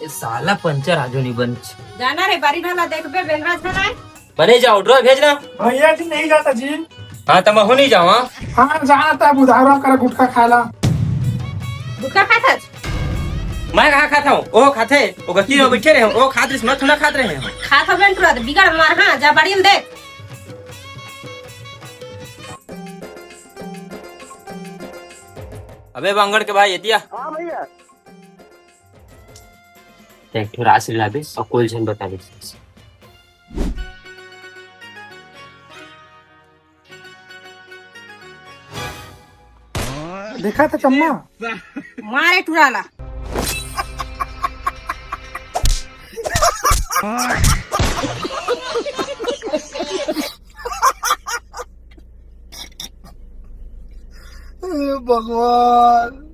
એ સાલા પંચર આજુ ની બંધ છે. जाना रे बारी नाला देख बे बेलराज ना है बने जाओ ड्रो भेजना. भैया जी नहीं जाता जी। हाँ तब हो नहीं जाओ. हाँ हाँ जाना था बुधारा कर गुटखा खाला। गुटखा खाता मैं कहाँ खाता हूँ. ओ खाते वो गति में बैठे रहे. ओ खाते इसमें थोड़ा खाते रहे हैं. खाता बेंटुरा बिगड़ मार हां जा बाड़ी में देख अबे बांगड़ के भाई दिया. हाँ भैया। देख तो राशि ला दे और कोई जन बता दे. देखा था चम्मा। मारे टुराला भगवान।